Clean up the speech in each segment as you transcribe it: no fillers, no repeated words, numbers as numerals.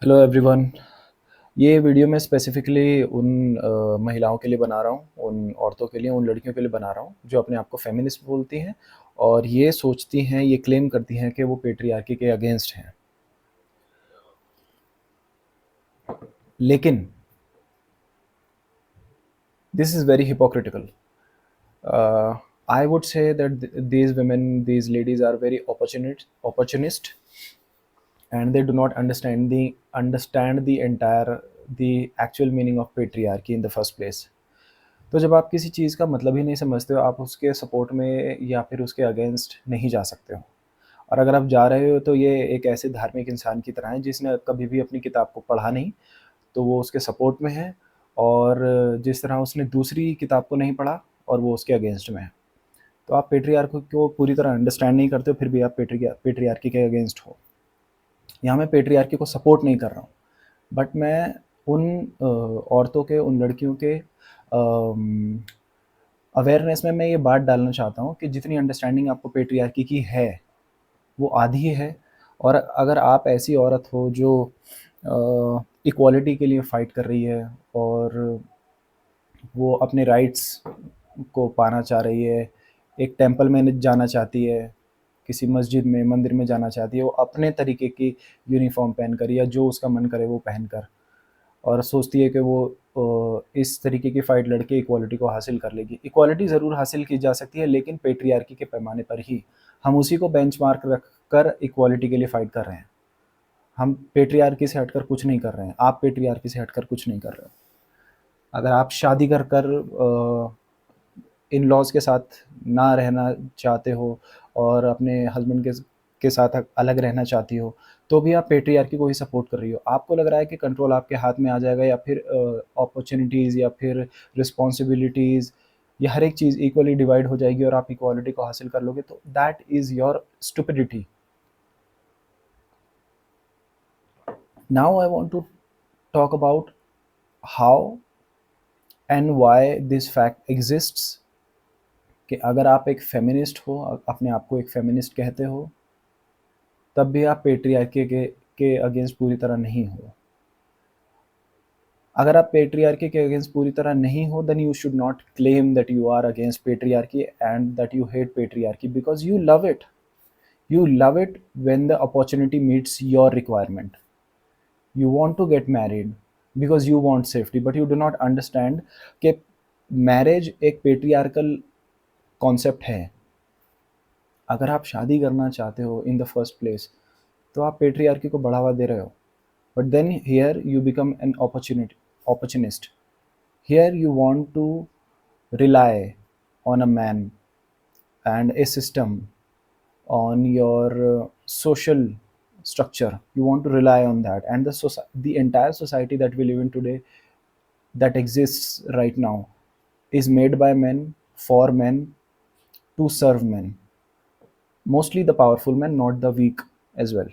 Hello everyone. ये video मैं specifically उन महिलाओं के लिए बना रहा हूँ, उन औरतों के लिए, उन लड़कियों के लिए बना रहा हूँ, जो अपने आप को फ़ेमिनिस्ट बोलती हैं और ये सोचती हैं, ये क्लेम करती हैं कि वो पेट्रियार्की के अगेंस्ट हैं। लेकिन this is very hypocritical. I would say that these women, these ladies are very opportunist, and they do not understand the entire the actual meaning of patriarchy in the first place. तो जब आप किसी चीज़ का मतलब ही नहीं समझते हो, आप उसके सपोर्ट में या फिर उसके अगेंस्ट नहीं जा सकते हो। और अगर आप जा रहे हो तो ये एक ऐसे धार्मिक इंसान की तरह है जिसने कभी भी अपनी किताब को पढ़ा नहीं, तो वो उसके सपोर्ट में है। और जिस तरह उसने दूसरी किताब को नहीं पढ़ा और वो उसके अगेंस्ट में है। तो आप पेट्रियार्की को पूरी तरह अंडरस्टैंड नहीं करते हो, फिर भी आप पेट्रियार्की के अगेंस्ट हो। यहाँ मैं पेट्रियार्की को सपोर्ट नहीं कर रहा हूँ, बट मैं उन औरतों के, उन लड़कियों के अवेयरनेस में मैं ये बात डालना चाहता हूँ कि जितनी अंडरस्टैंडिंग आपको पेट्रियार्की की है, वो आधी है। और अगर आप ऐसी औरत हो जो इक्वालिटी के लिए फ़ाइट कर रही है और वो अपने राइट्स को पाना चाह रही है, एक टेंपल में जाना चाहती है, किसी मस्जिद में, मंदिर में जाना चाहती है, वो अपने तरीके की यूनिफ़ॉर्म पहनकर या जो उसका मन करे वो पहनकर, और सोचती है कि वो इस तरीके की फ़ाइट लड़के इक्वालिटी को हासिल कर लेगी। इक्वालिटी ज़रूर हासिल की जा सकती है, लेकिन पेट्रियार्की के पैमाने पर ही। हम उसी को बेंचमार्क रख कर इक्वालिटी के लिए फ़ाइट कर रहे हैं। हम पेट्रियार्की से हटकर कुछ नहीं कर रहे हैं। आप पेट्रियार्की से हटकर कुछ नहीं कर रहे हो। अगर आप शादी कर कर इन लॉज़ के साथ ना रहना चाहते हो और अपने हस्बैंड के साथ अलग रहना चाहती हो, तो भी आप पेट्रियार्की को ही सपोर्ट कर रही हो। आपको लग रहा है कि कंट्रोल आपके हाथ में आ जाएगा, या फिर अपॉर्च्युनिटीज़ या फिर रिस्पॉन्सिबिलिटीज़ या हर एक चीज़ इक्वली डिवाइड हो जाएगी और आप इक्वालिटी को हासिल कर लोगे, तो that is your stupidity. Now I want to talk about how and why this fact exists, कि अगर आप एक फेमिनिस्ट हो, अपने आप को एक फेमिनिस्ट कहते हो, तब भी आप पेट्रियार्की के अगेंस्ट पूरी तरह नहीं हो। अगर आप पेट्रियार्की के अगेंस्ट पूरी तरह नहीं हो, then you should not claim that you are against patriarchy and that you hate patriarchy, because you love it. You love it when the opportunity meets your requirement. You want to get married because you want safety, but you do not understand कि marriage एक patriarchal concept है। अगर आप शादी करना चाहते हो in the first place, तो आप पेट्रियार्की को बढ़ावा दे रहे हो। But then here you become an opportunist. Here you want to rely on a man and a system, on your social structure. You want to rely on that, and the entire society that we live in today, that exists right now, is made by men, for men, to serve men, mostly the powerful men, not the weak as well.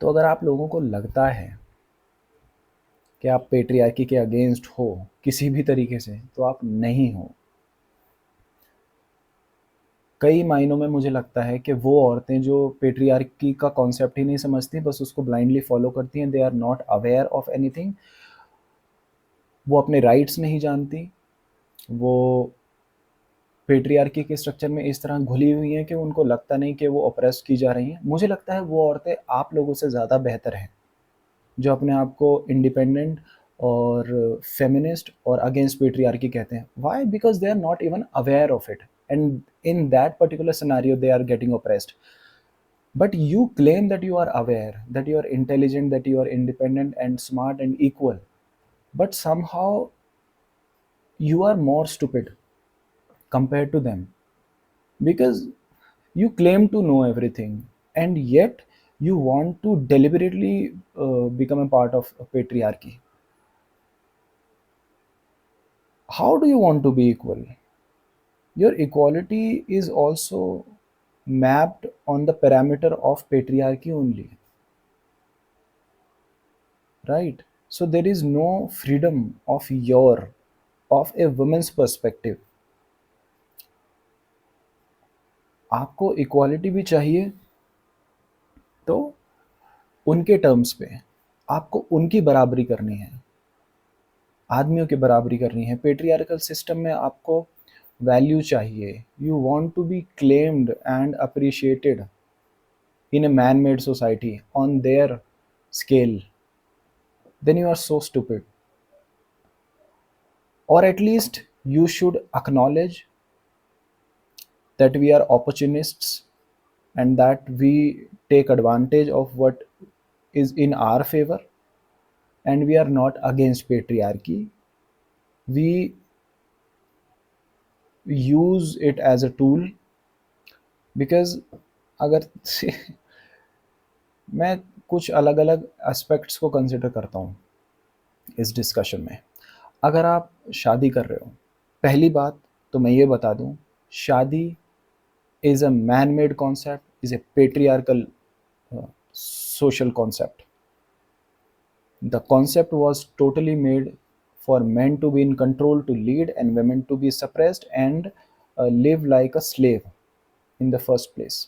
तो अगर आप लोगों को लगता है कि आप patriarchy के अगेंस्ट हो किसी भी तरीके से, तो आप नहीं हो। कई मायनों में मुझे लगता है कि वो औरतें जो पेट्रियार्की का कॉन्सेप्ट ही नहीं समझती, बस उसको ब्लाइंडली फॉलो करती हैं, they are not aware of anything, वो अपने राइट्स नहीं जानती, वो पेट्रियार्की के स्ट्रक्चर में इस तरह घुली हुई हैं कि उनको लगता नहीं कि वो ऑप्रेस की जा रही हैं। मुझे लगता है वो औरतें आप लोगों से ज़्यादा बेहतर हैं, जो अपने आप को इंडिपेंडेंट और फेमिनिस्ट और अगेंस्ट पेट्रियार्की कहते हैं। Why? Because they are not even aware of it, and in that particular scenario they are getting oppressed. But you claim that you are aware, that you are intelligent, that you are independent and smart and equal, but somehow you are more stupid compared to them, because you claim to know everything, and yet you want to deliberately become a part of a patriarchy. How do you want to be equal? Your equality is also mapped on the parameter of patriarchy only, right? So there is no freedom of a woman's perspective. आपको equality भी चाहिए, तो उनके terms पे, आपको उनकी बराबरी करनी है, आदमियों की बराबरी करनी है। पेट्रियार्कल सिस्टम में आपको वैल्यू चाहिए, you want to be claimed and appreciated in a man-made society on their scale, then you are so stupid. Or at least you should acknowledge that we are opportunists and that we take advantage of what is in our favor, and we are not against patriarchy. We use it as a tool because अगर मैं कुछ अलग अलग aspects को consider करता हूँ इस discussion में। अगर आप शादी कर रहे हो, पहली बात तो मैं ये बता दूं, शादी is a man made concept, is a patriarchal social concept. The concept was totally made for men to be in control, to lead, and women to be suppressed and live like a slave in the first place.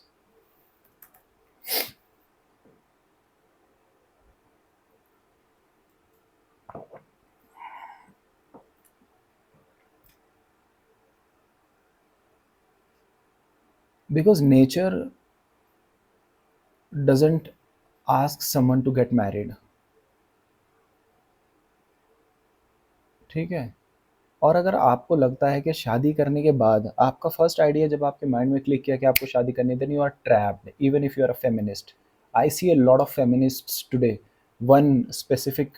Because nature doesn't ask someone to get married. ठीक है। और अगर आपको लगता है कि शादी करने के बाद आपका फर्स्ट आइडिया जब आपके माइंड में क्लिक किया कि आपको शादी करनी है, then you are trapped even if you are a feminist. I see a lot of feminists today. One specific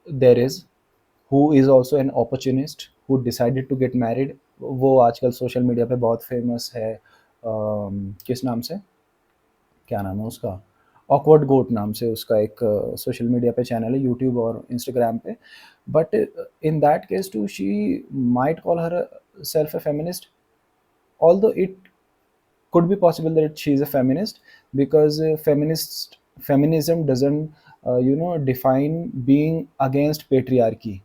there is who is also an opportunist who decided to get married. वो आजकल social media पे बहुत famous है। किस नाम से, क्या नाम है उसका, ऑकवर्ड गोट नाम से उसका एक सोशल मीडिया पे चैनल है, यूट्यूब और इंस्टाग्राम पे। But in that case too she might call herself a feminist, although it could be possible that she is a feminist, because feminism doesn't define being against patriarchy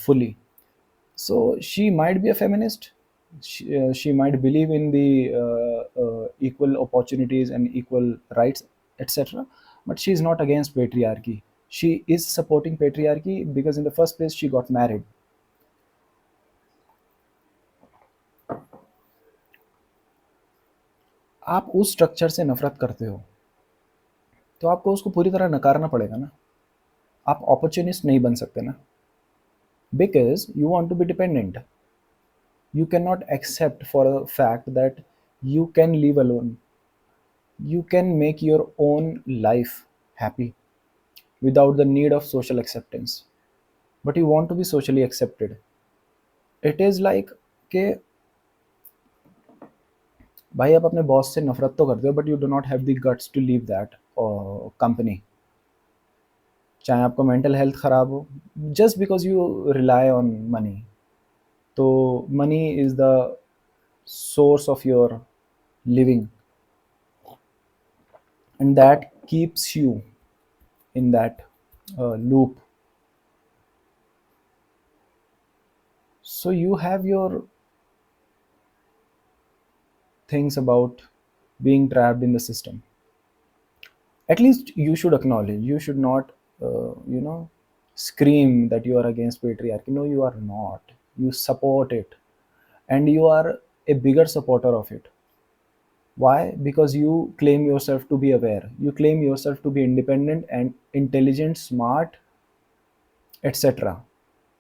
fully. So she might be a feminist. She might believe in the equal opportunities and equal rights, etc. But she is not against patriarchy. She is supporting patriarchy because in the first place she got married. आप उस structure से नफरत करते हो तो आपको उसको पूरी तरह नकारना पड़ेगा ना। आप अपॉर्चुनिस्ट नहीं बन सकते ना, because you want to be dependent. You cannot accept for a fact that you can live alone. You can make your own life happy without the need of social acceptance. But you want to be socially accepted. It is like कि भाई आप अपने boss से नफरत तो करते हो but you do not have the guts to leave that company, चाहे आपका मेंटल हेल्थ ख़राब हो, just because you rely on money. तो money is the source of your living, and that keeps you in that loop. So you have your things about being trapped in the system. At least you should acknowledge. You should not, scream that you are against patriarchy. No, you are not. You support it, and you are a bigger supporter of it. Why? Because you claim yourself to be aware. You claim yourself to be independent and intelligent, smart, etc.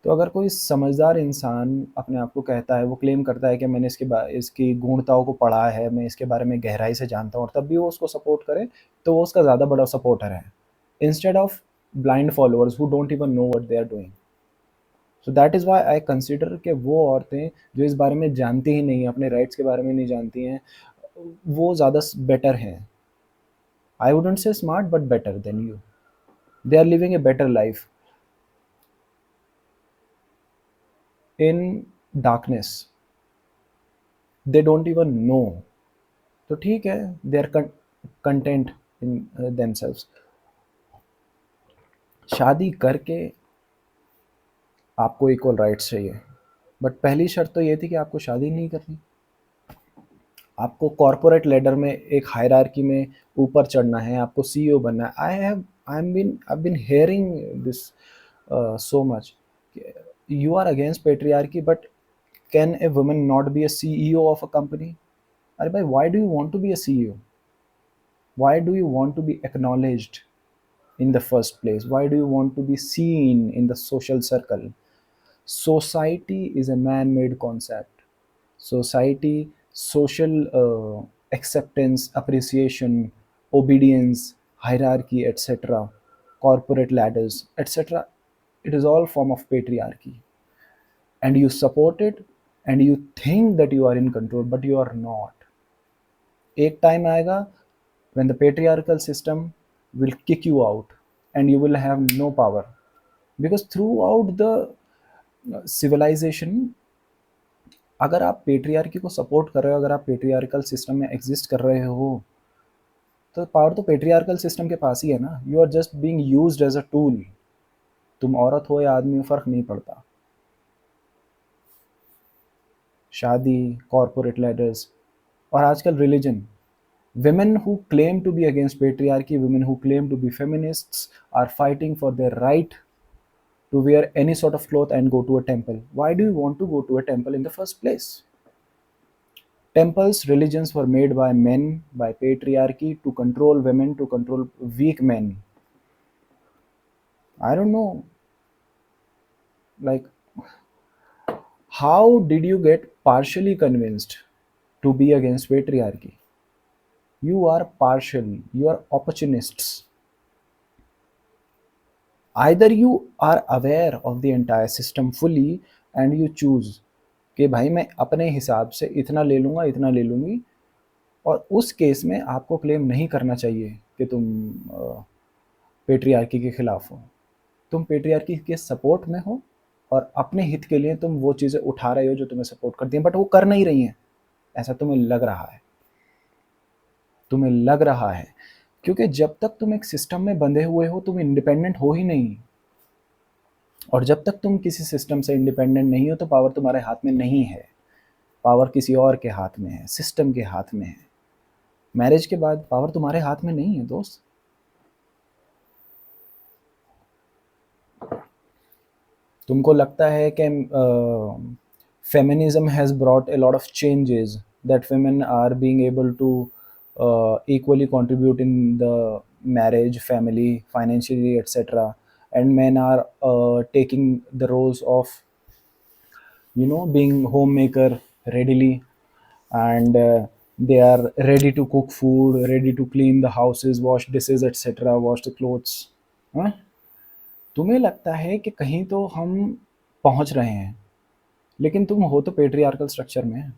तो अगर कोई समझदार इंसान अपने आप को कहता है, वो क्लेम करता है कि मैंने इसकी गूढ़ताओं को पढ़ा है, मैं इसके बारे में गहराई से जानता हूँ, और तब भी वो उसको सपोर्ट करे, तो वो उसका ज़्यादा बड़ा सपोर्टर है, instead of blind followers who don't even know what they are doing. So that is why I consider कि वो औरतें जो इस बारे में जानती ही नहीं, अपने राइट्स के बारे में नहीं जानती हैं, वो ज़्यादा बेटर हैं। I wouldn't say smart but better than you. They are living a better life in darkness. They don't even know. तो ठीक है, they are content in themselves. शादी करके आपको इक्वल राइट्स चाहिए, बट पहली शर्त तो ये थी कि आपको शादी नहीं करनी। आपको कॉर्पोरेट लेडर में एक हायरार्की में ऊपर चढ़ना है, आपको सीईओ बनना है। I been hearing this so much. You are against patriarchy, but can a woman not be a CEO of a company? अरे भाई, why do you want to be a CEO? Why do you want to be acknowledged in the first place? Why do you want to be seen in the social circle? Society is a man-made concept. Society, social acceptance, appreciation, obedience, hierarchy, etc., corporate ladders, etc., it is all form of patriarchy, and you support it, and you think that you are in control, but you are not. एक time आएगा when the patriarchal system will kick you out and you will have no power, because throughout the civilization, अगर आप patriarchy को support कर रहे हो, अगर आप पेट्रियार्कल सिस्टम में एग्जिस्ट कर रहे हो, तो पावर तो पेट्रियार्कल सिस्टम के पास ही है ना। You are just being used as a tool. तुम औरत हो या आदमी हो, फर्क नहीं पड़ता। शादी, कॉर्पोरेट लेडर्स, और आजकल religion. women who claim to be against patriarchy, women who claim to be feminists, are fighting for their right to wear any sort of cloth and go to a temple. Why do you want to go to a temple in the first place? Temples, religions were made by men, by patriarchy, to control women, to control weak men. I don't know, like, how did you get partially convinced to be against patriarchy? You are partial, you are opportunists. Either you are aware of the entire system fully and you choose कि भाई मैं अपने हिसाब से इतना ले लूँगा, इतना ले लूँगी, और उस केस में आपको क्लेम नहीं करना चाहिए कि तुम पेट्रियार्की के खिलाफ हो। तुम पेट्रियार्की के सपोर्ट में हो और अपने हित के लिए तुम वो चीज़ें उठा रहे हो जो तुम्हें सपोर्ट करती हैं, बट वो कर नहीं रही हैं। ऐसा तुम्हें लग रहा है, तुम्हें लग रहा है, क्योंकि जब तक तुम एक सिस्टम में बंधे हुए हो, तुम इंडिपेंडेंट हो ही नहीं। और जब तक तुम किसी सिस्टम से इंडिपेंडेंट नहीं हो, तो पावर तुम्हारे हाथ में नहीं है। पावर किसी और के हाथ में है, सिस्टम के हाथ में है। मैरिज के बाद पावर तुम्हारे हाथ में नहीं है दोस्त। तुमको लगता है कि feminism has brought a lot of changes, that women are being able to equally contribute in the marriage, family, financially, etc., and men are taking the roles of, being homemaker readily, and they are ready to cook food, ready to clean the houses, wash dishes, etc., wash the clothes, हाँ? तुम्हें लगता है कि कहीं तो हम पहुंच रहे हैं, लेकिन तुम हो तो पेट्रियार्कल स्ट्रक्चर में।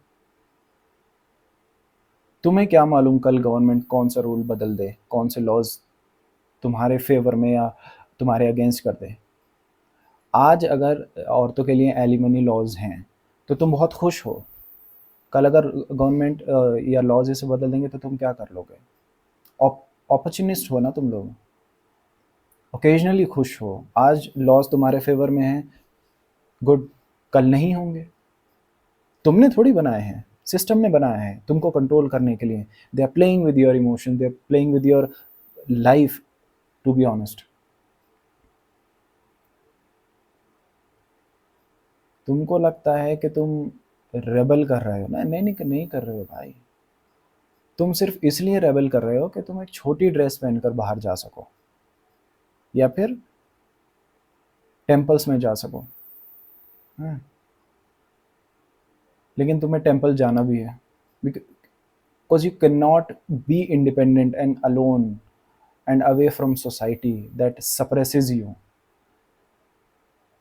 तुम्हें क्या मालूम कल गवर्नमेंट कौन सा रूल बदल दे, कौन से लॉज तुम्हारे फेवर में या तुम्हारे अगेंस्ट कर दे। आज अगर औरतों के लिए एलिमनी लॉज हैं तो तुम बहुत खुश हो। कल अगर गवर्नमेंट या लॉज इसे बदल देंगे तो तुम क्या कर लोगे? अपॉर्चुनिस्ट हो ना तुम लोग, ओकेजनली खुश हो। आज लॉज तुम्हारे फेवर में हैं, गुड, कल नहीं होंगे। तुमने थोड़ी बनाए हैं, सिस्टम ने बनाया है तुमको कंट्रोल करने के लिए। They are playing with your emotion, they are playing with your life, to be honest. तुमको लगता है कि तुम रेबल कर रहे हो ना, नहीं नहीं नहीं कर रहे हो भाई। तुम सिर्फ इसलिए रेबल कर रहे हो कि तुम एक छोटी ड्रेस पहनकर बाहर जा सको या फिर टेम्पल्स में जा सको। हाँ, लेकिन तुम्हें टेम्पल जाना भी है, because you can not be independent and alone and away from society that suppresses you.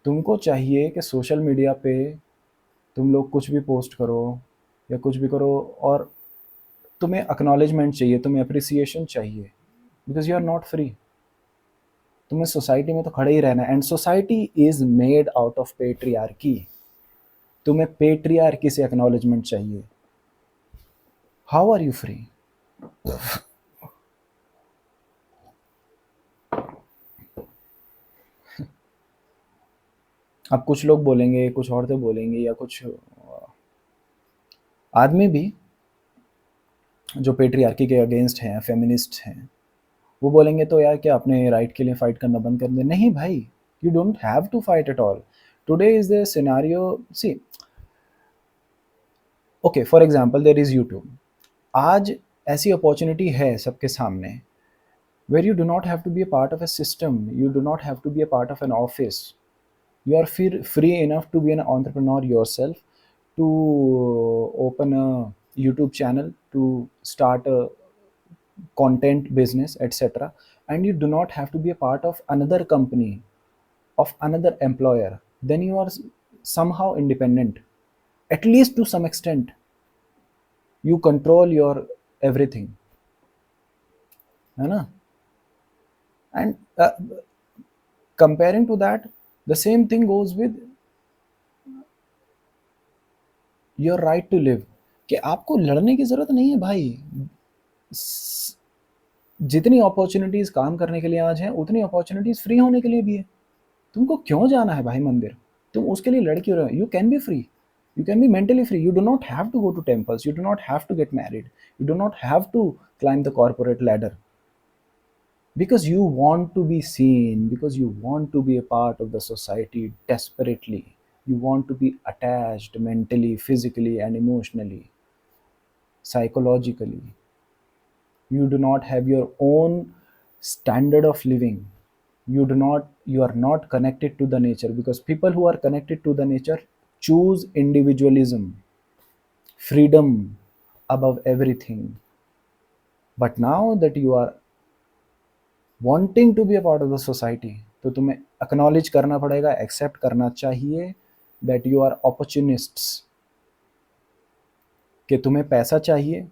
तुमको चाहिए कि सोशल मीडिया पे तुम लोग कुछ भी पोस्ट करो या कुछ भी करो, और तुम्हें एक्नॉलेजमेंट चाहिए, तुम्हें अप्रिसिएशन चाहिए, because you are not free. तुम्हें सोसाइटी में तो खड़े ही रहना है, and society is made out of patriarchy. तुम्हें पेट्रियार्की से एक्नॉलेजमेंट चाहिए। How are you free? अब कुछ लोग बोलेंगे, कुछ औरतें बोलेंगी, या कुछ आदमी भी जो पेट्रियार्की के अगेंस्ट हैं, फेमिनिस्ट हैं, वो बोलेंगे तो यार क्या अपने राइट के लिए फाइट करना बंद कर दे? नहीं भाई, you don't have to fight at all. Today is the scenario. See, okay, for example there is YouTube. आज ऐसी अपॉर्चुनिटी है सबके सामने, where you do not have to be a part of a system, you do not have to be a part of an office. You are free enough to be an entrepreneur yourself, to open a YouTube channel, to start a content business, etc. And you do not have to be a part of another company, of another employer. Then you are somehow independent, at least to some extent. You control your everything, है ना? And comparing to that, the same thing goes with your right to live. कि आपको लड़ने की ज़रूरत नहीं है भाई. जितनी अपॉर्चुनिटीज़ काम करने के लिए आज हैं, उतनी अपॉर्चुनिटीज़ फ्री होने के लिए भी है. तुमको क्यों जाना है भाई मंदिर? तुम उसके लिए लड़ क्यों रहे हो? You can be free, you can be mentally free. You do not have to go to temples, you do not have to get married, you do not have to climb the corporate ladder, because you want to be seen, because you want to be a part of the society desperately. You want to be attached mentally, physically, and emotionally, psychologically. You do not have your own standard of living. You are not connected to the nature, because people who are connected to the nature choose individualism, freedom above everything. But now that you are wanting to be a part of the society, तो तुम्हें acknowledge करना पड़ेगा, accept करना चाहिए that you are opportunists. कि तुम्हें पैसा चाहिए,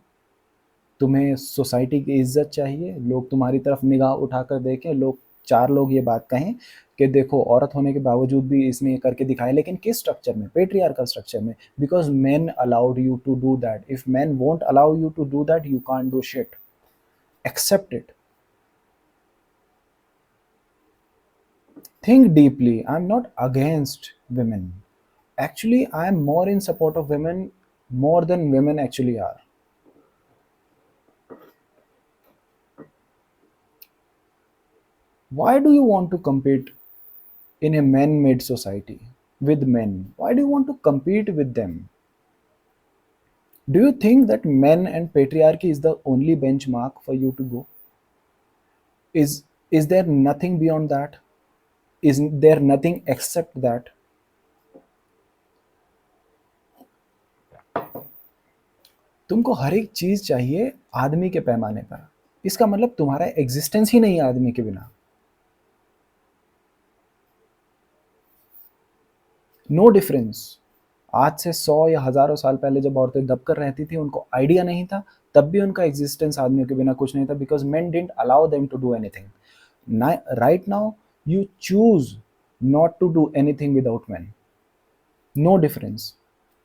तुम्हें सोसाइटी की इज्जत चाहिए, लोग तुम्हारी तरफ निगाह उठाकर देखें, लोग 4 लोग ये बात कहें कि देखो औरत होने के बावजूद भी इसने ये करके दिखाया. लेकिन किस स्ट्रक्चर में? पेट्रियार्कल स्ट्रक्चर में. Because men allowed you to do that. If men won't allow you to do that, you can't do shit. Accept it. Think deeply. I'm not against women. Actually, I am more in support of women more than women actually are. Why do you want to compete in a man-made society with men? Why do you want to compete with them? Do you think that men and patriarchy is the only benchmark for you to go? Is there nothing beyond that? Is there nothing except that? तुमको हर एक चीज चाहिए आदमी के पैमाने पर. इसका मतलब तुम्हारा एग्जिस्टेंस ही नहीं है आदमी के बिना. No difference. आज से 100 या हजारों साल पहले जब औरतें दबकर रहती थी, उनको आइडिया नहीं था, तब भी उनका एग्जिस्टेंस आदमियों के बिना कुछ नहीं था, because men didn't allow them to do anything. Right now you choose not to do anything without man. No difference.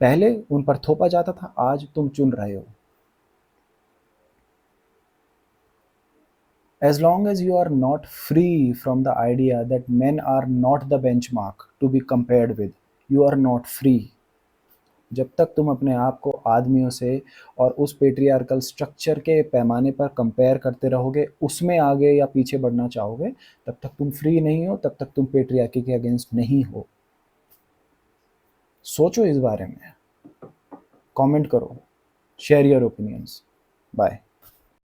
पहले उन पर थोपा जाता था, आज तुम चुन रहे हो. As long as you are not free from the idea that men are not the benchmark to be compared with, you are not free. जब तक तुम अपने आप को आदमियों से और उस पेट्रियार्कल स्ट्रक्चर के पैमाने पर कंपेयर करते रहोगे, उसमें आगे या पीछे बढ़ना चाहोगे, तब तक तुम फ्री नहीं हो, तब तक तुम पेट्रियार्की के अगेंस्ट नहीं हो. सोचो इस बारे में, कमेंट करो, शेयर योर ओपिनियंस. बाय.